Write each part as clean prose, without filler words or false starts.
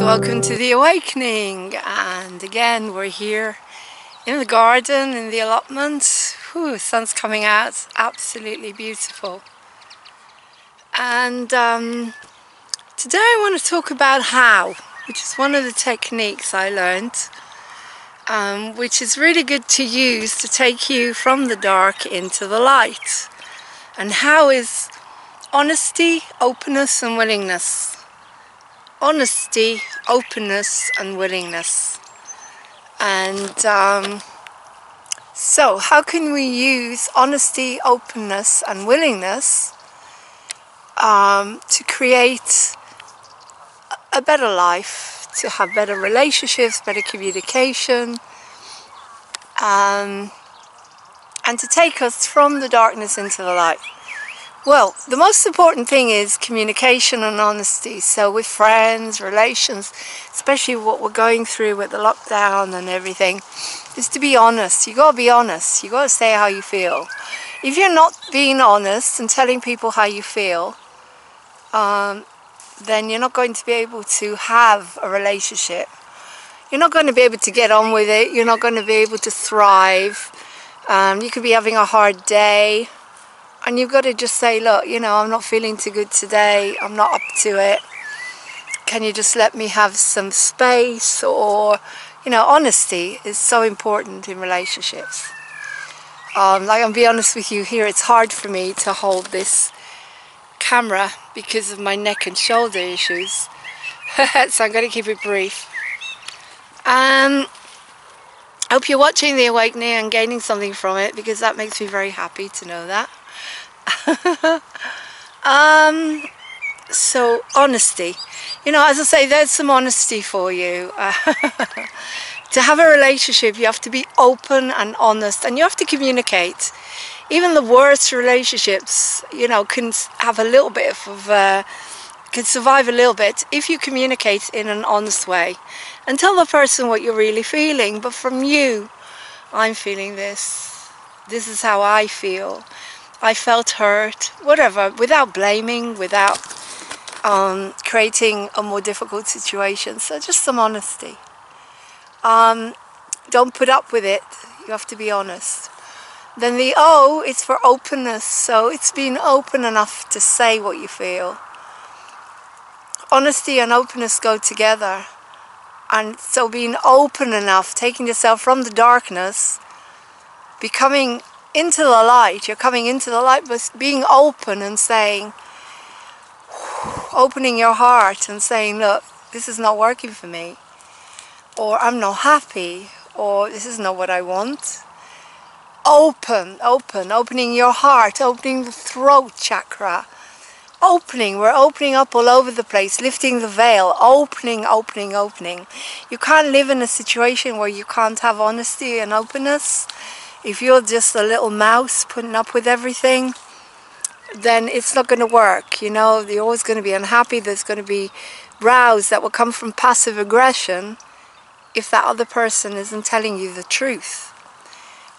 welcome to the awakening. And again, we're here in the garden, in the allotment. Whew, the sun's coming out, it's absolutely beautiful. And today I want to talk about how, which is one of the techniques I learned, which is really good to use to take you from the dark into the light. And how is honesty, openness and willingness. Honesty, openness and willingness. And so how can we use honesty, openness and willingness to create a better life, to have better relationships, better communication, and to take us from the darkness into the light? Well, the most important thing is communication and honesty. So with friends, relations, especially what we're going through with the lockdown and everything, is to be honest. You got to be honest. You got to say how you feel. If you're not being honest and telling people how you feel, then you're not going to be able to have a relationship. You're not going to be able to get on with it. You're not going to be able to thrive. You could be having a hard day. And you've got to just say, look, you know, I'm not feeling too good today, I'm not up to it. Can you just let me have some space? Or, you know, honesty is so important in relationships. Like, I'll be honest with you here, it's hard for me to hold this camera because of my neck and shoulder issues. So I'm going to keep it brief. I hope you're watching The Awakening and gaining something from it, because that makes me very happy to know that. So honesty, you know, as I say, there's some honesty for you. To have a relationship, you have to be open and honest, and you have to communicate. Even the worst relationships, you know, can have a little bit of can survive a little bit if you communicate in an honest way and tell the person what you're really feeling. But from you, I'm feeling this is how I feel, I felt hurt, whatever, without blaming, without creating a more difficult situation. So just some honesty. Don't put up with it, you have to be honest. Then the O is for openness, so it's being open enough to say what you feel. Honesty and openness go together, and so being open enough, taking yourself from the darkness, becoming into the light. You're coming into the light, but being open and saying, opening your heart and saying, look, this is not working for me, or I'm not happy, or this is not what I want. Opening your heart, opening the throat chakra, we're opening up all over the place, lifting the veil, opening. You can't live in a situation where you can't have honesty and openness. If you're just a little mouse putting up with everything, then it's not going to work. You know, you're always going to be unhappy. There's going to be rows that will come from passive aggression if that other person isn't telling you the truth.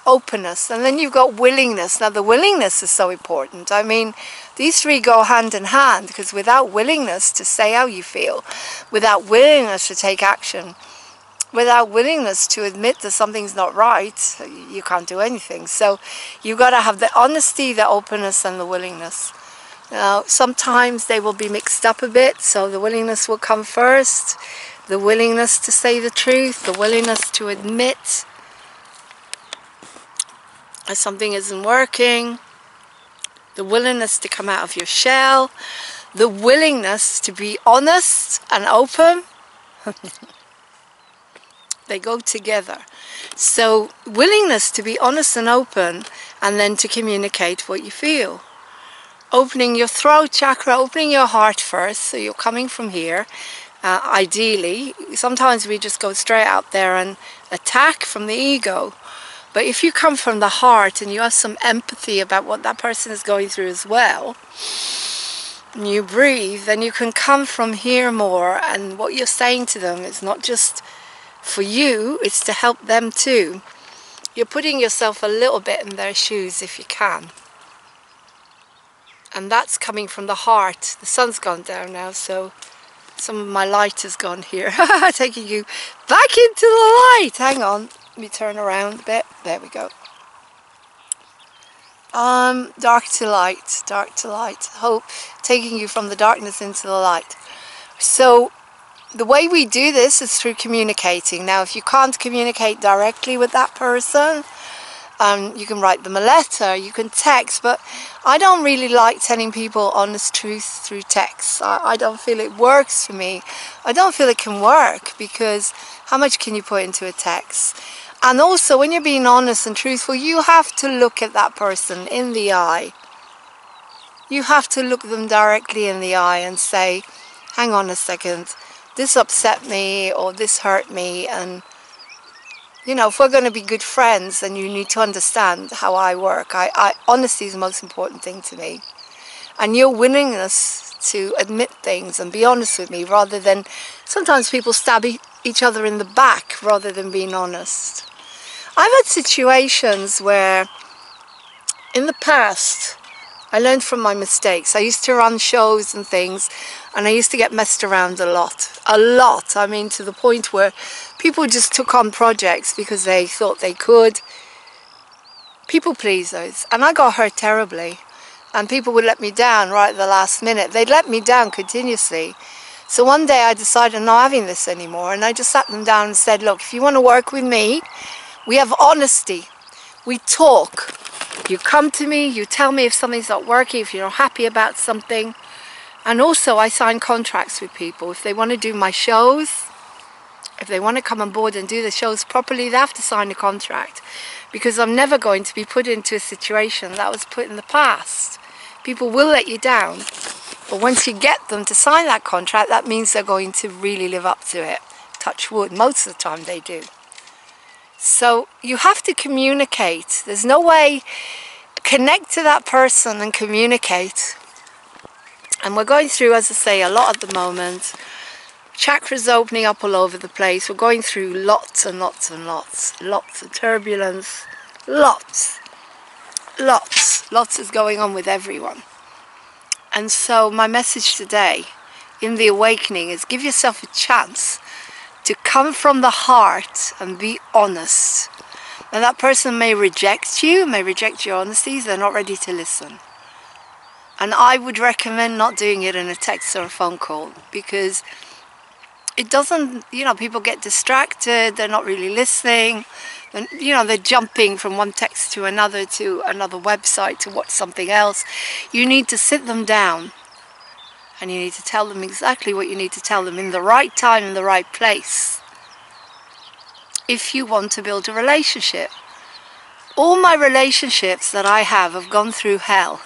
Openness. And then you've got willingness. Now the willingness is so important. I mean, these three go hand in hand, because without willingness to say how you feel, without willingness to take action, without willingness to admit that something's not right, you can't do anything. So you've got to have the honesty, the openness and the willingness. Now sometimes they will be mixed up a bit, so the willingness will come first, the willingness to say the truth, the willingness to admit that something isn't working, the willingness to come out of your shell, the willingness to be honest and open. They go together. So willingness to be honest and open, and then to communicate what you feel. Opening your throat chakra, opening your heart first, so you're coming from here. Ideally, sometimes we just go straight out there and attack from the ego. But if you come from the heart and you have some empathy about what that person is going through as well, and you breathe, then you can come from here more, and what you're saying to them is not just for you, it's to help them too. You're putting yourself a little bit in their shoes if you can. And that's coming from the heart. The sun's gone down now, so Some of my light has gone here. Taking you back into the light. Hang on. Let me turn around a bit. There we go. Dark to light. Dark to light. Hope. Taking you from the darkness into the light. So, the way we do this is through communicating. Now, if you can't communicate directly with that person, you can write them a letter, you can text, but I don't really like telling people honest truth through text. I don't feel it works for me. I don't feel it can work, because how much can you put into a text? And also, when you're being honest and truthful, you have to look at that person in the eye. You have to look them directly in the eye and say, hang on a second, this upset me or this hurt me, and you know, if we're going to be good friends, then you need to understand how I work. Honesty is the most important thing to me. And your willingness to admit things and be honest with me, rather than, sometimes people stab each other in the back rather than being honest. I've had situations where, in the past, I learned from my mistakes. I used to run shows and things, and I used to get messed around a lot. A lot. I mean, to the point where people just took on projects because they thought they could. People pleasers. And I got hurt terribly. And people would let me down right at the last minute. They'd let me down continuously. So one day I decided I'm not having this anymore. And I just sat them down and said, look, if you want to work with me, we have honesty. We talk. You come to me, you tell me if something's not working, if you're not happy about something. And also I sign contracts with people. If they want to do my shows, if they want to come on board and do the shows properly, they have to sign a contract. Because I'm never going to be put into a situation that was put in the past. People will let you down. But once you get them to sign that contract, that means they're going to really live up to it. Touch wood, most of the time they do. So you have to communicate. There's no way, connect to that person and communicate. And we're going through, as I say, a lot at the moment. Chakras opening up all over the place. We're going through lots and lots and lots. Lots of turbulence. Lots is going on with everyone. And so my message today in the awakening is, give yourself a chance to come from the heart and be honest. Now that person may reject you, may reject your honesty, they're not ready to listen. And I would recommend not doing it in a text or a phone call, because it doesn't, you know, people get distracted, they're not really listening, and, you know, they're jumping from one text to another website to watch something else. You need to sit them down. And you need to tell them exactly what you need to tell them in the right time, in the right place, if you want to build a relationship. All my relationships that I have gone through hell.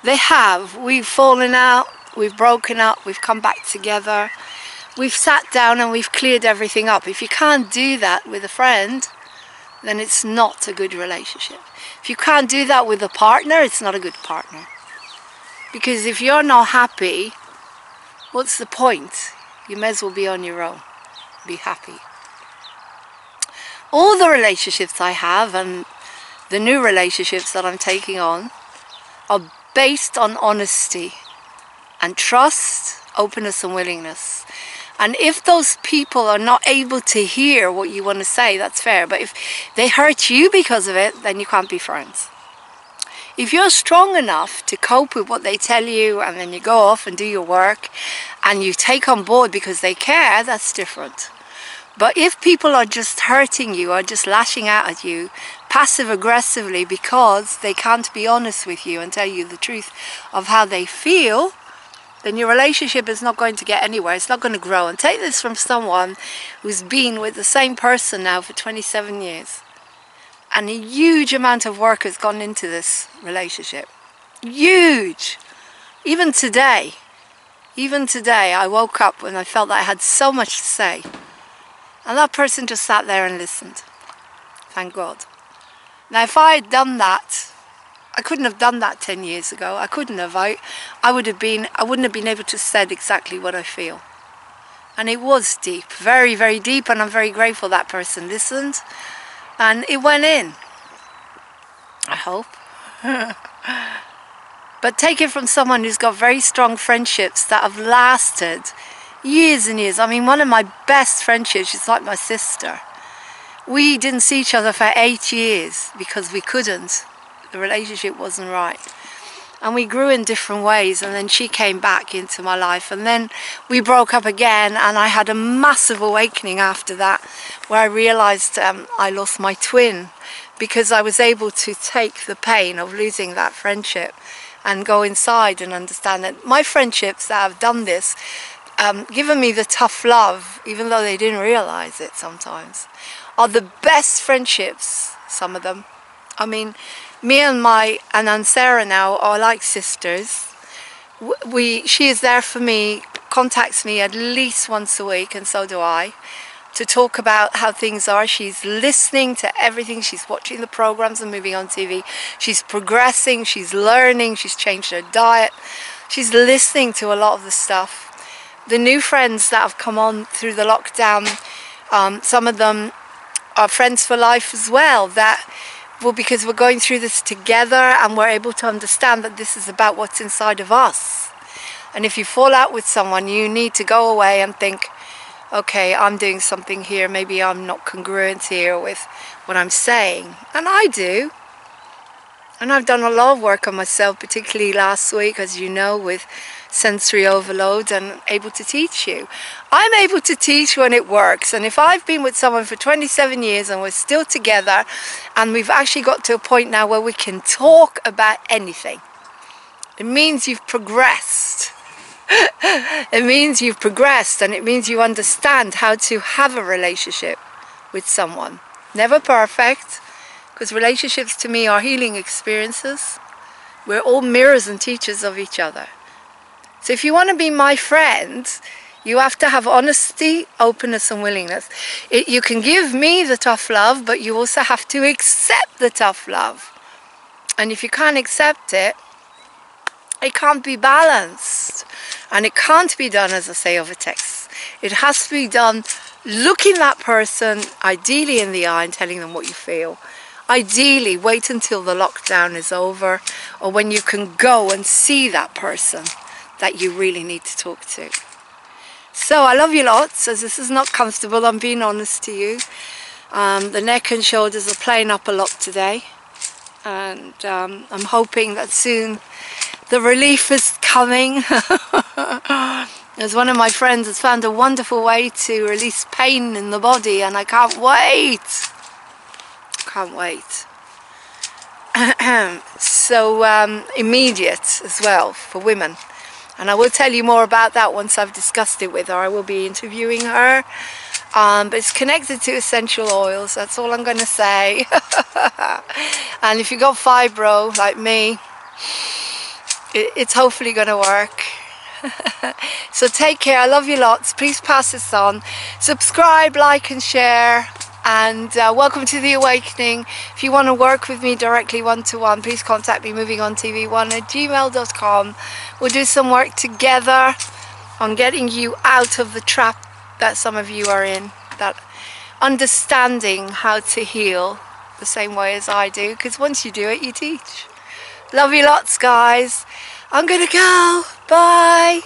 They have. We've fallen out, we've broken up, we've come back together. We've sat down and we've cleared everything up. If you can't do that with a friend, then it's not a good relationship. If you can't do that with a partner, it's not a good partner. Because if you're not happy, what's the point? You may as well be on your own. Be happy. All the relationships I have and the new relationships that I'm taking on are based on honesty and trust, openness and willingness. And if those people are not able to hear what you want to say, that's fair. But if they hurt you because of it, then you can't be friends. If you're strong enough to cope with what they tell you, and then you go off and do your work and you take on board because they care, that's different. But if people are just hurting you or just lashing out at you passive aggressively because they can't be honest with you and tell you the truth of how they feel, then your relationship is not going to get anywhere. It's not going to grow. And take this from someone who's been with the same person now for 27 years. And a huge amount of work has gone into this relationship. Huge! Even today I woke up when I felt that I had so much to say. And that person just sat there and listened. Thank God. Now if I had done that, I couldn't have done that 10 years ago. I couldn't have. I wouldn't have been able to say exactly what I feel. And it was deep, very, very deep, and I'm very grateful that person listened. And it went in, I hope. But take it from someone who's got very strong friendships that have lasted years and years. I mean, one of my best friendships, she's like my sister. We didn't see each other for 8 years because we couldn't. The relationship wasn't right. And we grew in different ways, and then she came back into my life, and then we broke up again, and I had a massive awakening after that, where I realized I lost my twin, because I was able to take the pain of losing that friendship and go inside and understand that my friendships that have done this, given me the tough love, even though they didn't realize it sometimes, are the best friendships, some of them. I mean, me and Sarah now are like sisters. She is there for me, contacts me at least once a week, and so do I, to talk about how things are. She's listening to everything. She's watching the programs and moving on TV. She's progressing, she's learning, she's changed her diet. She's listening to a lot of the stuff. The new friends that have come on through the lockdown, some of them are friends for life as well, because we're going through this together, and we're able to understand that this is about what's inside of us. And if you fall out with someone, you need to go away and think, okay, I'm doing something here, maybe I'm not congruent here with what I'm saying. And I do. And I've done a lot of work on myself, particularly last week, as you know, with sensory overload, and able to teach you. I'm able to teach when it works, and if I've been with someone for 27 years and we're still together, and we've actually got to a point now where we can talk about anything, it means you've progressed. It means you've progressed, and it means you understand how to have a relationship with someone. Never perfect, because relationships to me are healing experiences. We're all mirrors and teachers of each other. So if you want to be my friend, you have to have honesty, openness and willingness. You can give me the tough love, but you also have to accept the tough love. And if you can't accept it, it can't be balanced. And it can't be done, as I say, over text. It has to be done looking that person, ideally in the eye, and telling them what you feel. Ideally, wait until the lockdown is over, or when you can go and see that person that you really need to talk to. So I love you lots, as this is not comfortable, I'm being honest to you. The neck and shoulders are playing up a lot today, and I'm hoping that soon the relief is coming. As one of my friends has found a wonderful way to release pain in the body, and I can't wait. Can't wait. So immediate as well for women. And I will tell you more about that once I've discussed it with her. I will be interviewing her. But it's connected to essential oils. That's all I'm going to say. And if you got fibro, like me, it's hopefully going to work. So take care. I love you lots. Please pass this on. Subscribe, like and share. And welcome to The Awakening. If you want to work with me directly one-to-one, please contact me movingontv1@gmail.com. We'll do some work together on getting you out of the trap that some of you are in, that understanding how to heal the same way as I do, because once you do it, you teach. Love you lots, guys. I'm gonna go. Bye.